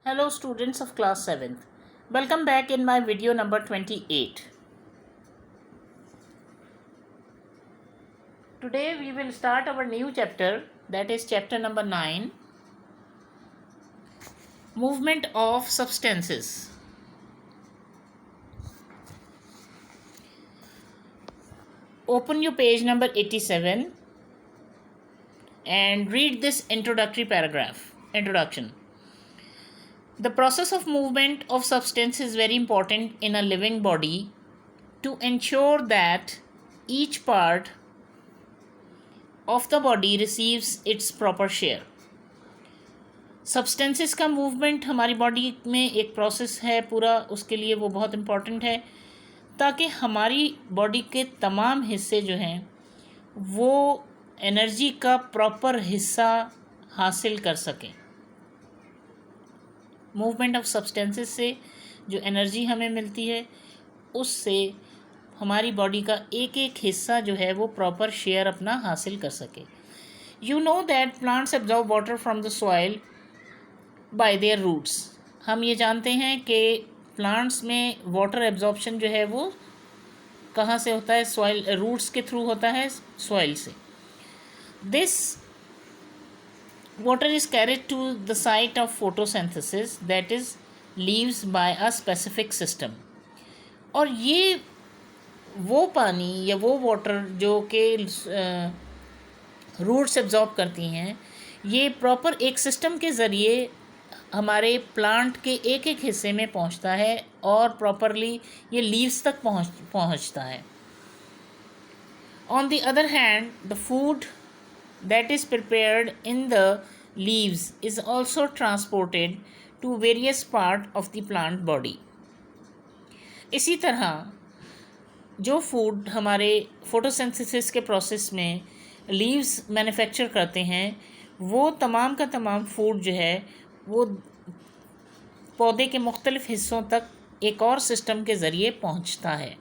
Hello students of class 7th. Welcome back in my video number 28. Today we will start our new chapter, that is chapter number 9, Movement of Substances. Open your page number 87 and read this introductory paragraph. Introduction. The process of movement of substance is very important in a living body to ensure that each part of the body receives its proper share. Substances का movement हमारी body में एक process है पूरा, उसके लिए वो बहुत इम्पॉर्टेंट है ताकि हमारी बॉडी के तमाम हिस्से जो हैं वो एनर्जी का प्रॉपर हिस्सा हासिल कर सकें। मूवमेंट ऑफ सब्सटेंसेस से जो एनर्जी हमें मिलती है उससे हमारी बॉडी का एक एक हिस्सा जो है वो प्रॉपर शेयर अपना हासिल कर सके। You know that plants absorb water from the soil by their roots. हम ये जानते हैं कि प्लांट्स में वाटर एब्जॉर्प्शन जो है वो कहाँ से होता है? सॉइल, रूट्स के थ्रू होता है, सॉइल से। This water is carried to the site of photosynthesis, that is leaves by a specific system. और ये वो पानी या वो वाटर जो कि रूट्स एब्जॉर्ब करती हैं, ये प्रॉपर एक सिस्टम के ज़रिए हमारे प्लांट के एक एक हिस्से में पहुंचता है और प्रॉपरली ये लीव्स तक पहुंचता है। On the other hand, the food that is prepared in the leaves is also transported to various part of the plant body. इसी तरह जो फूड हमारे फोटोसिंथेसिस के प्रोसेस में लीव्स मैन्युफैक्चर करते हैं वो तमाम का तमाम फूड जो है वो पौधे के मुख्तलिफ हिस्सों तक एक और सिस्टम के ज़रिए पहुंचता है।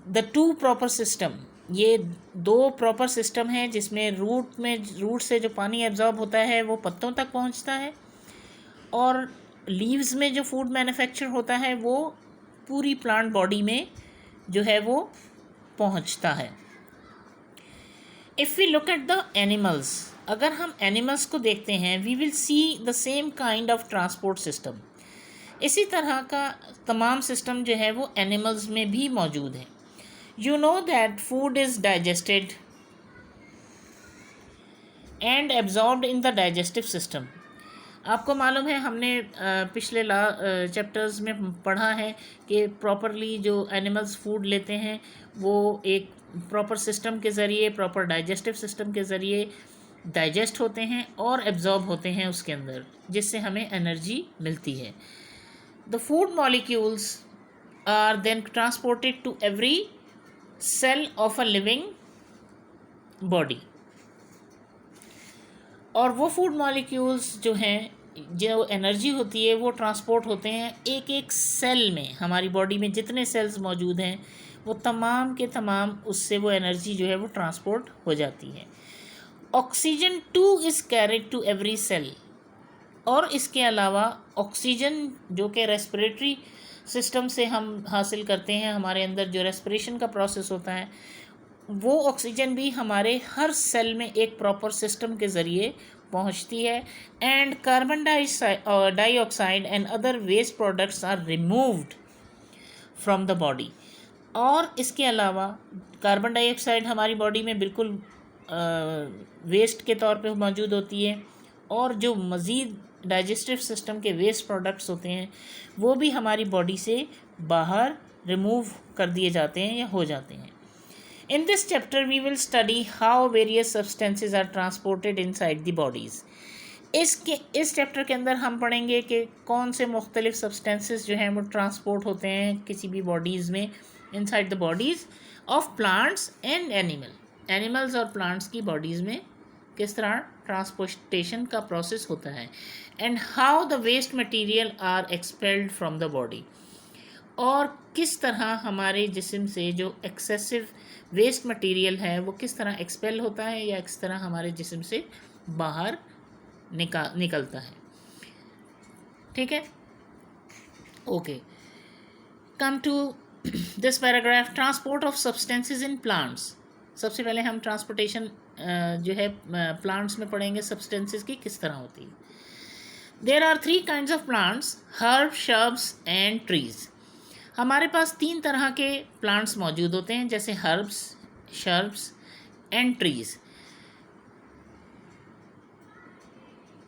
द टू प्रॉपर सिस्टम, ये दो प्रॉपर सिस्टम हैं जिसमें रूट से जो पानी एब्जॉर्ब होता है वो पत्तों तक पहुंचता है और लीव्स में जो फूड मैन्युफैक्चर होता है वो पूरी प्लांट बॉडी में जो है वो पहुंचता है। If we look at the animals, अगर हम एनिमल्स को देखते हैं, we will see the same kind of transport system. इसी तरह का तमाम सिस्टम जो है वो एनिमल्स में भी मौजूद है। You know that food is digested and absorbed in the digestive system. आपको मालूम है, हमने पिछले चैप्टर्स में पढ़ा है कि प्रॉपरली जो एनिमल्स फूड लेते हैं वो एक प्रॉपर सिस्टम के ज़रिए, प्रॉपर डाइजेस्टिव सिस्टम के ज़रिए डाइजेस्ट होते हैं और एब्जॉर्ब होते हैं उसके अंदर, जिससे हमें एनर्जी मिलती है। The food molecules are then transported to every cell of a living body. और वो फूड मॉलिक्यूल्स जो हैं, जो एनर्जी होती है वो ट्रांसपोर्ट होते हैं एक एक सेल में। हमारी बॉडी में जितने सेल्स मौजूद हैं वो तमाम के तमाम उससे वो एनर्जी जो है वो ट्रांसपोर्ट हो जाती है। Oxygen too is carried to every cell. और इसके अलावा ऑक्सीजन जो कि रेस्पिरेटरी सिस्टम से हम हासिल करते हैं, हमारे अंदर जो रेस्पिरेशन का प्रोसेस होता है वो ऑक्सीजन भी हमारे हर सेल में एक प्रॉपर सिस्टम के ज़रिए पहुंचती है। And carbon dioxide and other waste products are removed from the body. और इसके अलावा कार्बन डाइऑक्साइड हमारी बॉडी में बिल्कुल वेस्ट के तौर पे मौजूद होती है और जो मज़ीद डाइजेस्टिव सिस्टम के वेस्ट प्रोडक्ट्स होते हैं वो भी हमारी बॉडी से बाहर रिमूव कर दिए जाते हैं या हो जाते हैं। In this chapter we will study how various substances are transported inside the bodies. इस चैप्टर के अंदर हम पढ़ेंगे कि कौन से मुख्तलिफ सब्सटेंसेस जो हैं वो ट्रांसपोर्ट होते हैं किसी भी बॉडीज़ में, inside the bodies of plants and animals और प्लांट्स की बॉडीज़ में किस तरह ट्रांसपोर्टेशन का प्रोसेस होता है। And how the waste material are expelled from the body, और किस तरह हमारे जिस्म से जो एक्सेसिव वेस्ट मटेरियल है वो किस तरह एक्सपेल होता है या किस तरह हमारे जिस्म से बाहर निकलता है। ठीक है, okay. Come to this paragraph, transport of substances in plants. सबसे पहले हम ट्रांसपोर्टेशन जो है प्लांट्स में पढ़ेंगे, सब्सटेंसेस की किस तरह होती है। There are 3 kinds of plants, herb, shrubs and trees. हमारे पास 3 तरह के प्लांट्स मौजूद होते हैं, जैसे herbs, shrubs and trees.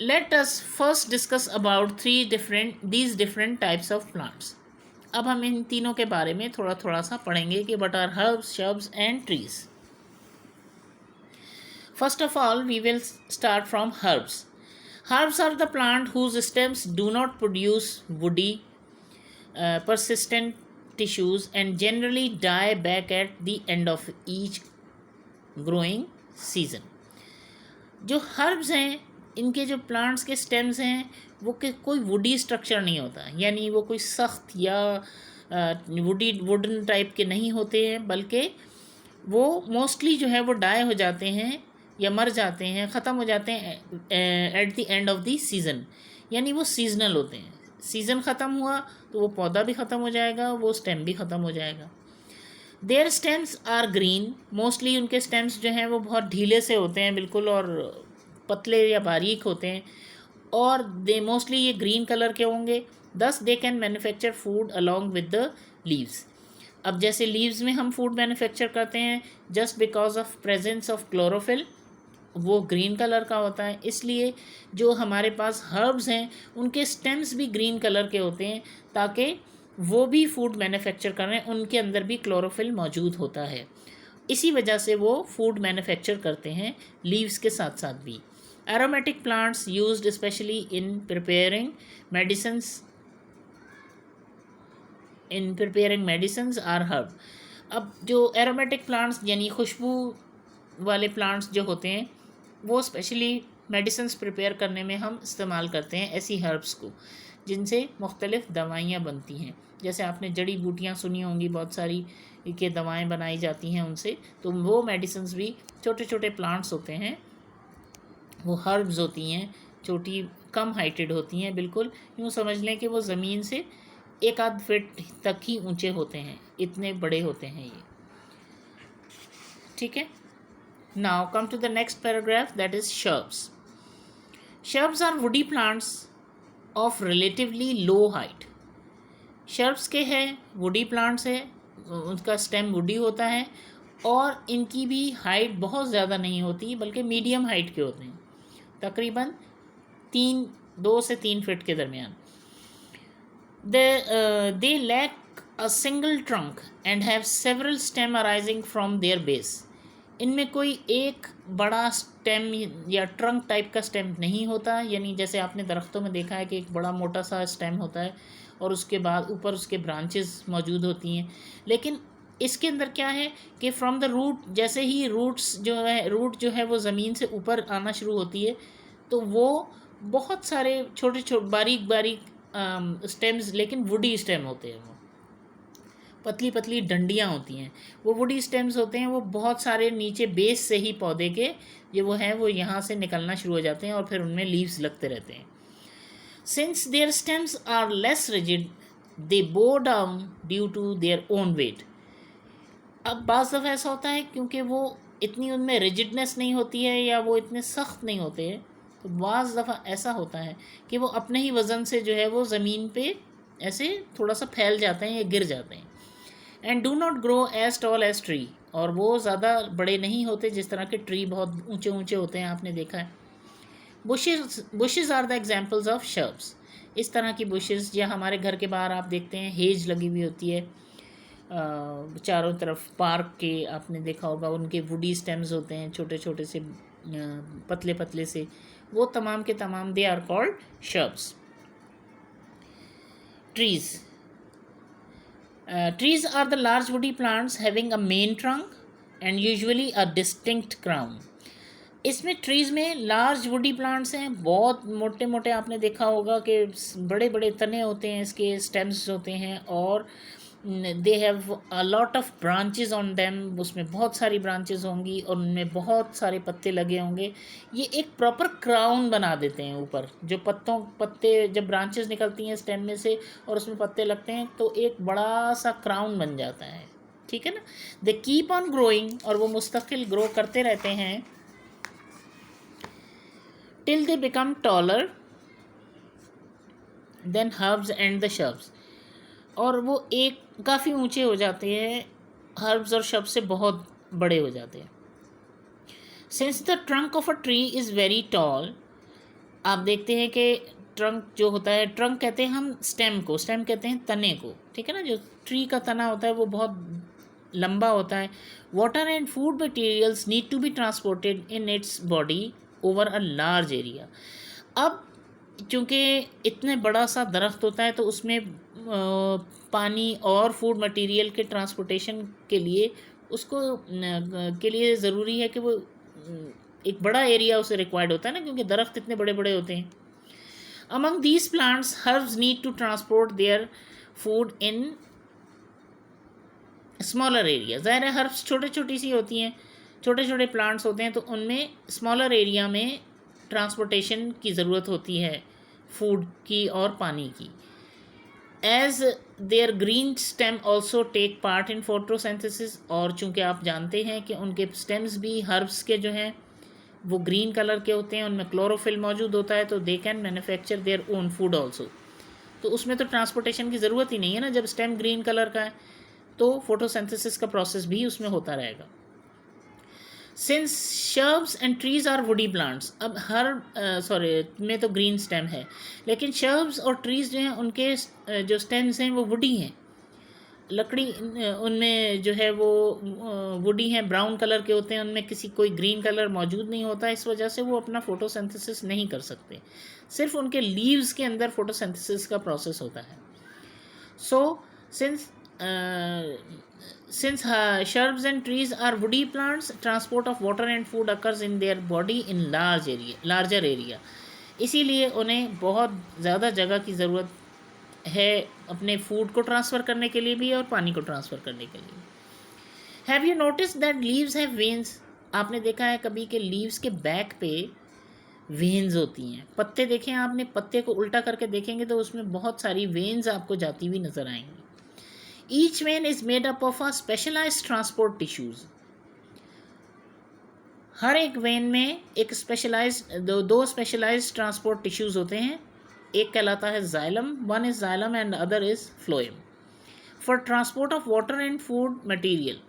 Let us first discuss about these different types of plants. अब हम इन तीनों के बारे में थोड़ा थोड़ा सा पढ़ेंगे कि what are herbs, shrubs and trees. First of all, we will start from herbs. Herbs are the plant whose stems do not produce woody, persistent tissues and generally die back at the end of each growing season. जो herbs हैं, इनके जो plants के stems हैं वो कोई woody structure नहीं होता, यानी वो कोई सख्त या वुडन टाइप के नहीं होते हैं, बल्कि वो मोस्टली जो है वो डाई हो जाते हैं या मर जाते हैं, ख़त्म हो जाते हैं at the end of the season, यानी वो सीजनल होते हैं। सीज़न ख़त्म हुआ तो वो पौधा भी ख़त्म हो जाएगा, वो स्टेम भी ख़त्म हो जाएगा। Their stems are green, mostly उनके स्टेम्स जो हैं वो बहुत ढीले से होते हैं बिल्कुल, और पतले या बारीक होते हैं, और दे मोस्टली ये ग्रीन कलर के होंगे। दस they can manufacture food along with the leaves. अब जैसे लीव्स में हम फूड मैन्युफैक्चर करते हैं, just because of presence of chlorophyll, वो ग्रीन कलर का होता है, इसलिए जो हमारे पास हर्ब्स हैं उनके स्टेम्स भी ग्रीन कलर के होते हैं, ताकि वो भी फूड मैन्युफैक्चर कर रहे हैं, उनके अंदर भी क्लोरोफिल मौजूद होता है, इसी वजह से वो फूड मैन्युफैक्चर करते हैं लीव्स के साथ साथ भी। aromatic plants used especially in preparing medicines are herb. अब जो aromatic plants यानी खुशबू वाले प्लांट्स जो होते हैं वो स्पेशली मेडिसिन्स प्रिपेयर करने में हम इस्तेमाल करते हैं ऐसी हर्ब्स को, जिनसे मुख्तलिफ़ दवाइयाँ बनती हैं। जैसे आपने जड़ी बूटियाँ सुनी होंगी, बहुत सारी के दवाएं बनाई जाती हैं उनसे, तो वो मेडिसिन्स भी छोटे छोटे प्लांट्स होते हैं, वो हर्ब्स होती हैं, छोटी कम हाइटेड होती हैं, बिल्कुल यूँ समझ लें कि वो ज़मीन से 1 आध फीट तक ही ऊंचे होते हैं, इतने बड़े होते हैं ये, ठीक है। Now come to the next paragraph, that is shrubs. Shrubs are woody plants of relatively low height. Shrubs के हैं वुडी प्लांट्स है, उनका स्टेम वुडी होता है, और इनकी भी हाइट बहुत ज़्यादा नहीं होती, बल्कि मीडियम हाइट के होते हैं, तकरीबन 2 से 3 फीट के दरमियान. They lack a single trunk and have several stem arising from their base. इनमें कोई एक बड़ा स्टेम या ट्रंक टाइप का स्टेम नहीं होता, यानी जैसे आपने दरख्तों में देखा है कि एक बड़ा मोटा सा स्टेम होता है और उसके बाद ऊपर उसके ब्रांचेस मौजूद होती हैं, लेकिन इसके अंदर क्या है कि फ्रॉम द रूट, जैसे ही रूट जो है वो ज़मीन से ऊपर आना शुरू होती है, तो वो बहुत सारे छोटे बारीक स्टेम्स, लेकिन वुडी स्टेम होते हैं, वो पतली पतली डंडियाँ होती हैं, वो वुडी स्टेम्स होते हैं, वो बहुत सारे नीचे बेस से ही पौधे के जो वो हैं वो यहाँ से निकलना शुरू हो जाते हैं और फिर उनमें लीव्स लगते रहते हैं. Since their stems are less rigid they bow down due to their own weight. अब बाज़ दफ़ा ऐसा होता है क्योंकि वो इतनी उनमें रिजिडनेस नहीं होती है या वो इतने सख्त नहीं होते हैं, तो बाज़ दफ़ा ऐसा होता है कि वो अपने ही वज़न से जो है वो ज़मीन पे ऐसे थोड़ा सा फैल जाते हैं या गिर जाते हैं. And do not grow as tall as tree, और वो ज़्यादा बड़े नहीं होते जिस तरह के ट्री बहुत ऊंचे ऊंचे होते हैं, आपने देखा है. Bushes are the examples of shrubs. इस तरह की बुशेस, या हमारे घर के बाहर आप देखते हैं हेज लगी हुई होती है चारों तरफ, पार्क के आपने देखा होगा, उनके वुडी स्टेम्स होते हैं छोटे छोटे से पतले पतले से, वो तमाम के तमाम they are called shrubs. Trees. Trees are the large woody plants having a main trunk and usually a distinct crown. इसमें ट्रीज़ में लार्ज वुडी प्लांट्स हैं, बहुत मोटे मोटे, आपने देखा होगा कि बड़े बड़े तने होते हैं, इसके स्टेम्स होते हैं, और they have a lot of branches on them, उसमें बहुत सारी ब्रांचेस होंगी और उनमें बहुत सारे पत्ते लगे होंगे। ये एक प्रॉपर क्राउन बना देते हैं ऊपर, जो पत्ते जब ब्रांचेस निकलती हैं स्टेम में से और उसमें पत्ते लगते हैं तो एक बड़ा सा क्राउन बन जाता है, ठीक है ना। दे कीप ऑन ग्रोइंग, और वो मुस्तकिल ग्रो करते रहते हैं till they become taller than herbs and the shrubs, और वो एक काफ़ी ऊंचे हो जाते हैं, हर्ब्स और शर्ब्स से बहुत बड़े हो जाते हैं। Since the trunk of a tree is very tall, आप देखते हैं कि ट्रंक जो होता है, ट्रंक कहते हैं हम स्टेम को, स्टेम कहते हैं तने को, ठीक है ना। जो ट्री का तना होता है वो बहुत लंबा होता है। Water and food materials need to be transported in its body over a large area. अब चूँकि इतने बड़ा सा दरख्त होता है तो उसमें पानी और फूड मटेरियल के ट्रांसपोर्टेशन के लिए उसको के लिए ज़रूरी है कि वो एक बड़ा एरिया उसे रिक्वायर्ड होता है ना, क्योंकि दरख्त इतने बड़े बड़े होते हैं। Among these plants herbs need to transport their food in smaller area. ज़ाहिर है हर्ब्स छोटे छोटी सी होती हैं, छोटे छोटे प्लांट्स होते हैं, तो उनमें स्मॉलर एरिया में ट्रांसपोर्टेशन की ज़रूरत होती है फूड की और पानी की। As their green stem also take part in photosynthesis, और चूँकि आप जानते हैं कि उनके स्टेम्स भी हर्ब्स के जो हैं वो ग्रीन कलर के होते हैं, उनमें क्लोरोफिल मौजूद होता है, तो they can manufacture their own food also. तो उसमें तो ट्रांसपोर्टेशन की ज़रूरत ही नहीं है ना, जब स्टेम ग्रीन कलर का है तो फोटोसिंथेसिस का प्रोसेस भी उसमें होता रहेगा। Since shrubs and trees are woody plants, अब में तो ग्रीन स्टेम है, लेकिन शर्ब्स और ट्रीज जो हैं उनके जो स्टेम्स हैं वो वुडी हैं, लकड़ी उनमें जो है वो वुडी हैं, ब्राउन कलर के होते हैं, उनमें कोई ग्रीन कलर मौजूद नहीं होता, इस वजह से वो अपना फोटोसिंथेसिस नहीं कर सकते, सिर्फ उनके लीव्स के अंदर फोटोसिंथेसिस का प्रोसेस होता है। सो since shrubs and trees are woody plants, transport of water and food occurs in their body in larger area, इसीलिए उन्हें बहुत ज़्यादा जगह की ज़रूरत है अपने फूड को ट्रांसफ़र करने के लिए भी और पानी को ट्रांसफ़र करने के लिए। Have you notice that leaves have veins, आपने देखा है कभी कि लीव्स के बैक पे वेन्स होती हैं। पत्ते देखें आपने, पत्ते को उल्टा करके देखेंगे तो उसमें बहुत सारी वेन्स आपको जाती हुई नज़र आएंगी। Each vein is made up of a specialized transport tissues, हर एक वेन में एक दो स्पेशलाइज्ड ट्रांसपोर्ट टिश्यूज़ होते हैं, एक कहलाता है xylem, one is xylem and other is phloem, for transport of water and food material,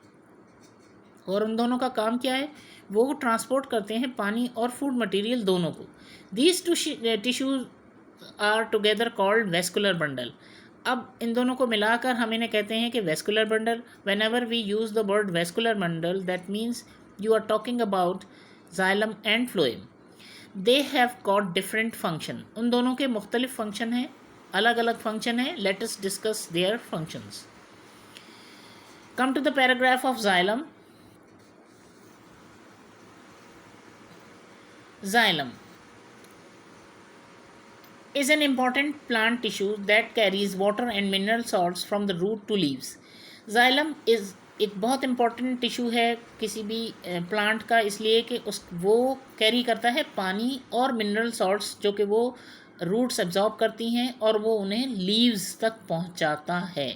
और उन दोनों का काम क्या है, वो ट्रांसपोर्ट करते हैं पानी और फूड मटेरियल दोनों को। These tissues are together called vascular bundle, अब इन दोनों को मिलाकर हम इन्हें कहते हैं कि vascular bundle. Whenever we use the word vascular bundle that means you are talking about xylem and phloem. They have got different function, उन दोनों के मुख्तलिफ फंक्शन हैं, अलग अलग फंक्शन हैं। Let us discuss their functions. Come to the paragraph of xylem. Xylem is an important plant tissue that carries water and mineral salts from the root to leaves. Xylem is एक बहुत important tissue है किसी भी plant का, इसलिए कि वो carry करता है पानी और मिनरल सॉल्ट्स जो कि वो रूट्स एब्जॉर्ब करती हैं और वो उन्हें लीव्स तक पहुंचाता है।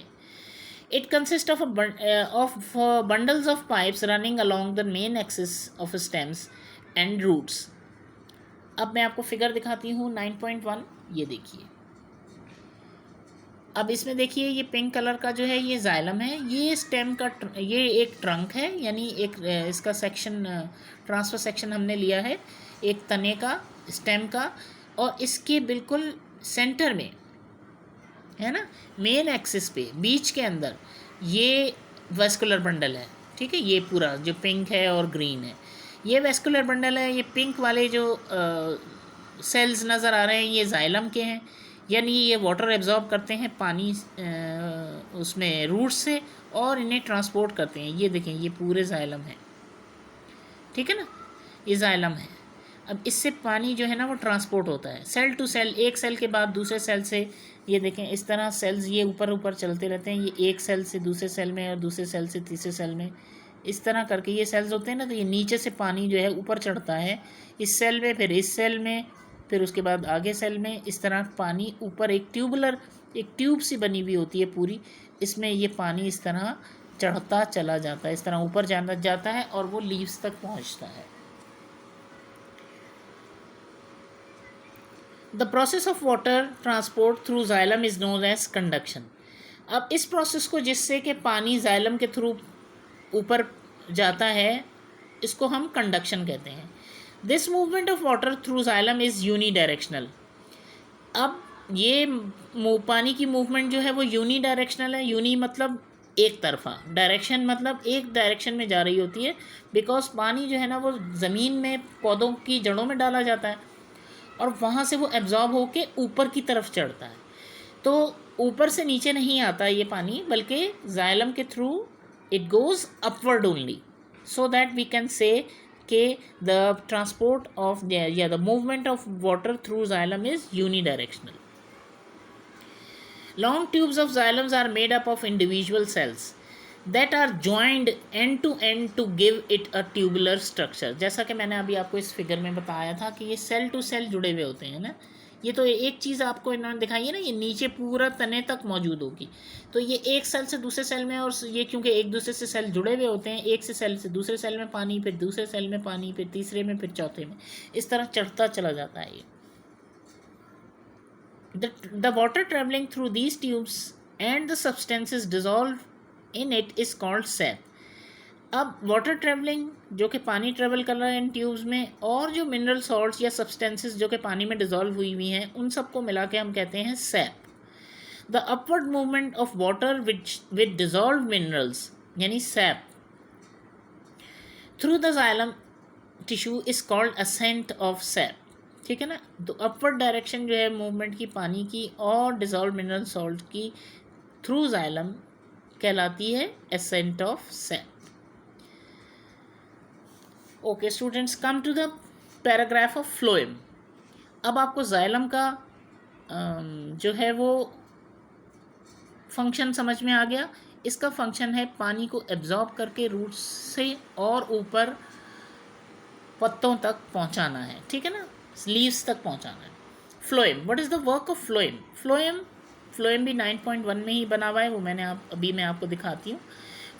It consist of bundles of pipes running along the main axis of stems and roots. अब मैं आपको फिगर दिखाती हूँ 9.1, ये देखिए। अब इसमें देखिए ये पिंक कलर का जो है ये जाइलम है, ये स्टेम का ये एक ट्रंक है, यानी एक इसका सेक्शन ट्रांसफर सेक्शन हमने लिया है एक तने का, स्टेम का, और इसके बिल्कुल सेंटर में है ना, मेन एक्सिस पे बीच के अंदर ये वेस्कुलर बंडल है, ठीक है। ये पूरा जो पिंक है और ग्रीन है ये वेस्कुलर बंडल है। ये पिंक वाले जो सेल्स नज़र आ रहे हैं ये जाइलम के हैं, यानी ये वाटर एब्जॉर्ब करते हैं पानी उसमें रूट से और इन्हें ट्रांसपोर्ट करते हैं। ये देखें ये पूरे जाइलम है, ठीक है ना, ये जाइलम है। अब इससे पानी जो है ना वो ट्रांसपोर्ट होता है सेल टू सेल, एक सेल के बाद दूसरे सेल से। ये देखें इस तरह सेल्स ये ऊपर ऊपर चलते रहते हैं, ये एक सेल से दूसरे सेल में और दूसरे सेल से तीसरे सेल में, इस तरह करके ये सेल्स होते हैं ना। तो ये नीचे से पानी जो है ऊपर चढ़ता है इस सेल में, फिर इस सेल में, फिर उसके बाद आगे सेल में। इस तरह पानी ऊपर एक ट्यूब सी बनी हुई होती है पूरी, इसमें ये पानी इस तरह चढ़ता चला जाता है, इस तरह ऊपर जाता है और वो लीव्स तक पहुंचता है। The process of water transport through xylem is known as conduction. अब इस प्रोसेस को जिससे कि पानी जाइलम के थ्रू ऊपर जाता है इसको हम कंडक्शन कहते हैं। This movement of water through xylem is unidirectional. अब ये पानी की मूवमेंट जो है वो यूनी डायरेक्शनल है। यूनी मतलब एक तरफा, डायरेक्शन मतलब एक डायरेक्शन में जा रही होती है, बिकॉज पानी जो है ना वो ज़मीन में पौधों की जड़ों में डाला जाता है और वहाँ से वो एब्जॉर्ब होके ऊपर की तरफ चढ़ता है। तो ऊपर से नीचे नहीं आता ये पानी, बल्कि जाइलम के through it goes upward only, so that we can say कि द ट्रांसपोर्ट ऑफ या the movement of water through xylem is unidirectional. Long tubes of xylem are made up of individual cells that are joined end to end to give it a tubular structure. जैसा कि मैंने अभी आपको इस figure में बताया था कि ये सेल टू सेल जुड़े हुए होते हैं ना। ये तो एक चीज़ आपको इन्होंने दिखाई है ना, ये नीचे पूरा तने तक मौजूद होगी। तो ये एक सेल से दूसरे सेल में, और ये क्योंकि एक दूसरे से सेल जुड़े हुए होते हैं, एक से सेल से दूसरे सेल में पानी, फिर दूसरे सेल में पानी, फिर तीसरे में, फिर चौथे में, इस तरह चढ़ता चला जाता है ये। The water traveling through these tubes and the substances dissolved in it is called sap. अब वाटर ट्रेवलिंग जो कि पानी ट्रेवल कर रहा है इन ट्यूब्स में, और जो मिनरल सॉल्ट्स या सब्सटेंसेस जो कि पानी में डिजॉल्व हुई हुई हैं, उन सबको मिला के हम कहते हैं sap. The upward movement of water with dissolve minerals यानी sap through the xylem tissue is called ascent of sap. ठीक है ना. तो अपवर्ड डायरेक्शन जो है मूवमेंट की पानी की और डिजॉल्व मिनरल सॉल्ट की थ्रू जाइलम कहलाती है ascent of sap. Okay students, come to the paragraph of phloem. अब आपको जाइलम का जो है वो फंक्शन समझ में आ गया. इसका फंक्शन है पानी को एब्जॉर्ब करके रूट्स से और ऊपर पत्तों तक पहुंचाना है. ठीक है ना, लीव्स तक पहुंचाना है. Phloem, what is the work of phloem? Phloem भी 9.1 में ही बना हुआ है, वो मैं आपको दिखाती हूँ.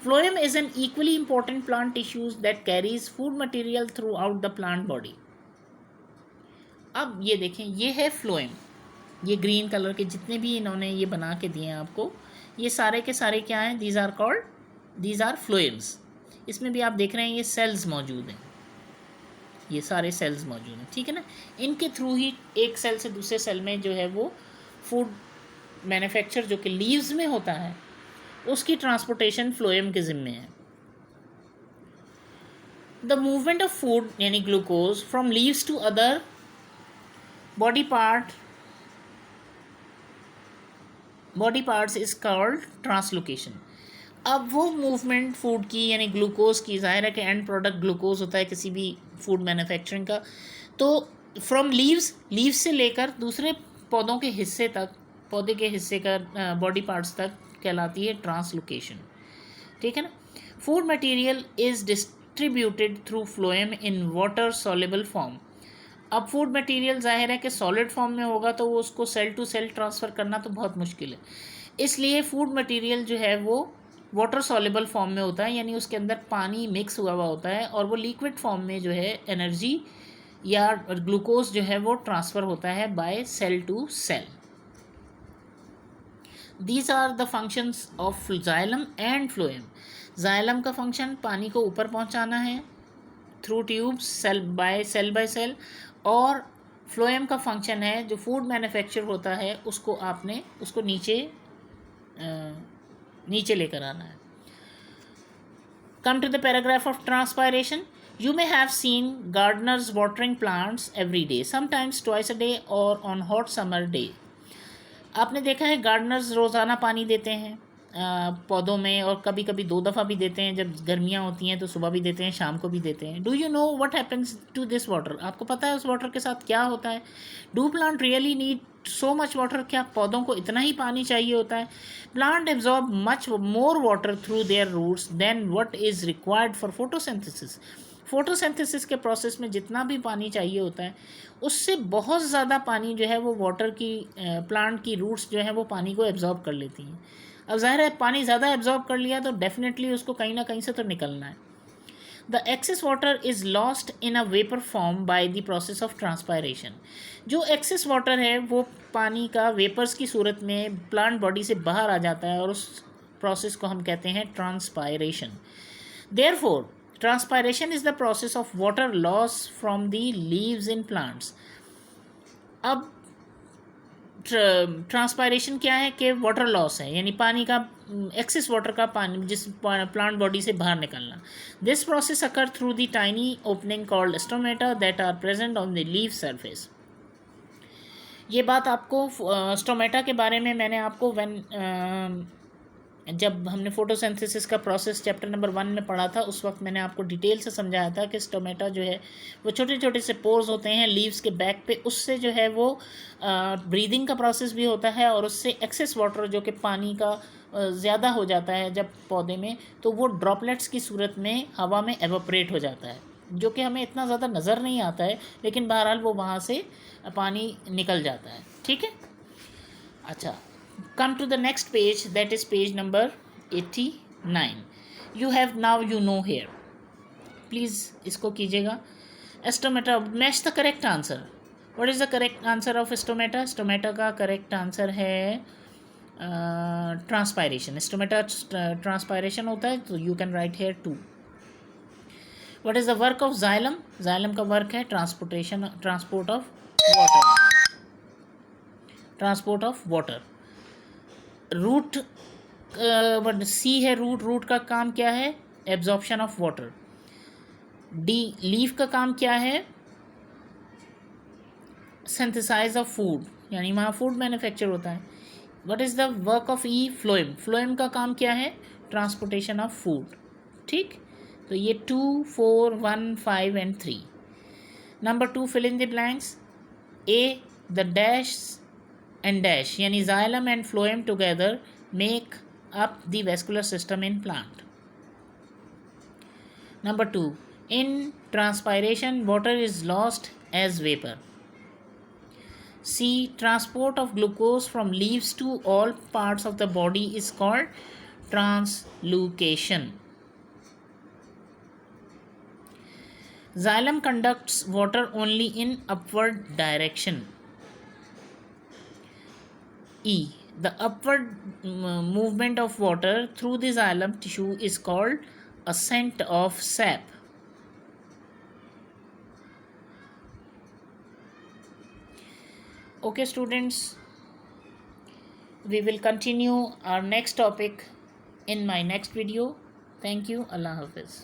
Phloem is an equally important plant tissues that carries food material through out the plant body. अब ये देखें, ये है फ्लोएम. ये ग्रीन कलर के जितने भी इन्होंने ये बना के दिए हैं आपको, ये सारे के सारे क्या हैं? These are phloems. इसमें भी आप देख रहे हैं ये सेल्स मौजूद हैं, ये सारे सेल्स मौजूद हैं. ठीक है ना. इनके थ्रू ही एक सेल से दूसरे सेल में जो है वो फूड मैन्युफैक्चर जो कि लीव्स में होता है, उसकी ट्रांसपोर्टेशन फ्लोएम के ज़िम्मे है. द मूवमेंट ऑफ फूड यानी glucose from leaves to other body parts is called translocation. अब वो मूवमेंट फूड की यानी ग्लूकोज की, जाहिर है कि एंड प्रोडक्ट ग्लूकोज होता है किसी भी फूड मैन्युफैक्चरिंग का. तो फ्रॉम लीव्स से लेकर दूसरे पौधों के हिस्से तक, पौधे के हिस्से का बॉडी पार्ट्स तक कहलाती है ट्रांसलोकेशन. ठीक है ना. Food material is distributed through phloem in water soluble form. अब फूड मटेरियल जाहिर है कि सॉलिड फॉर्म में होगा तो वो उसको सेल टू सेल ट्रांसफ़र करना तो बहुत मुश्किल है. इसलिए फूड मटेरियल जो है वो वाटर सॉल्युबल फॉर्म में होता है, यानी उसके अंदर पानी मिक्स हुआ होता है और वो लिक्विड फॉर्म में जो है एनर्जी या ग्लूकोज जो है वो ट्रांसफ़र होता है by cell to cell. These are the functions of xylem and phloem. Xylem का फंक्शन पानी को ऊपर पहुंचाना है through tubes cell by cell, और फ्लोएम का फंक्शन है जो फूड मैन्युफैक्चर होता है उसको नीचे लेकर आना है. Come to the paragraph of transpiration. You may have seen gardeners watering plants every day, sometimes twice a day और ऑन हॉट समर डे. आपने देखा है गार्डनर्स रोज़ाना पानी देते हैं. पौधों में, और कभी कभी 2 दफ़ा भी देते हैं, जब गर्मियाँ होती हैं तो सुबह भी देते हैं, शाम को भी देते हैं। Do you know what happens to this water? आपको पता है उस वाटर के साथ क्या होता है? Do plant really need so much water? क्या पौधों को इतना ही पानी चाहिए होता है? Plant absorb much more water through their roots than what is required for photosynthesis. Photosynthesis के प्रोसेस में जितना भी पानी चाहिए होता है, उससे बहुत ज़्यादा पानी जो है वो वाटर की प्लांट की रूट्स जो है वो पानी को एब्जॉर्ब कर लेती हैं। अब ज़ाहिर है पानी ज़्यादा एब्जॉर्ब कर लिया तो डेफिनेटली उसको कहीं ना कहीं से तो निकलना है। The excess water is lost in a vapour form by the process of transpiration. जो एक्सेस वाटर है वो पानी का वेपर्स की सूरत में प्लांट बॉडी से बाहर आ जाता है, और उस प्रोसेस को हम कहते हैं transpiration. Therefore transpiration is the process of water loss from the leaves in plants. अब ट्रांसपायरेशन क्या है कि वाटर लॉस है, यानी पानी का एक्सेस वाटर का पानी जिस प्लांट बॉडी से बाहर निकलना। This process occur through the tiny opening called stomata that are present on the leaf surface. ये बात आपको स्टोमेटा के बारे में मैंने आपको जब हमने फोटोसिंथेसिस का प्रोसेस चैप्टर नंबर 1 में पढ़ा था, उस वक्त मैंने आपको डिटेल से समझाया था कि स्टोमेटा जो है वो छोटे छोटे से पोर्स होते हैं लीव्स के बैक पे, उससे जो है वो ब्रीदिंग का प्रोसेस भी होता है, और उससे एक्सेस वाटर जो कि पानी का ज़्यादा हो जाता है जब पौधे में, तो वो ड्रॉपलेट्स की सूरत में हवा में एवोपरेट हो जाता है, जो कि हमें इतना ज़्यादा नज़र नहीं आता है, लेकिन बहरहाल वो वहाँ से पानी निकल जाता है। ठीक है, अच्छा, come to the next page, that is page number 89. You have now you know here. Please इसको कीजिएगा। Stomata, match the correct answer. What is the correct answer of stomata? Stomata का correct answer है transpiration. Stomata transpiration होता है, तो you can write here 2. What is the work of xylem? Xylem का work है transport of water. Transport of water. Root सी है, root का काम क्या है? Absorption of water. The leaf का काम क्या है? सिंथेसाइज ऑफ फूड, यानी वहाँ फूड मैन्युफैक्चर होता है। What is the work of ई? फ्लोएम। फ्लोएम का काम क्या है? Transportation of food. ठीक, तो ये 2, 4, 1, 5 and 3। Number 2, fill in the blanks. A the dash and dash, yani xylem and phloem together make up the vascular system in plant. Number 2, in transpiration water is lost as vapor. C, transport of glucose from leaves to all parts of the body is called translocation. Xylem conducts water only in upward direction. E, the upward movement of water through the xylem tissue is called ascent of sap. Okay students, we will continue our next topic in my next video. Thank you. Allah Hafiz.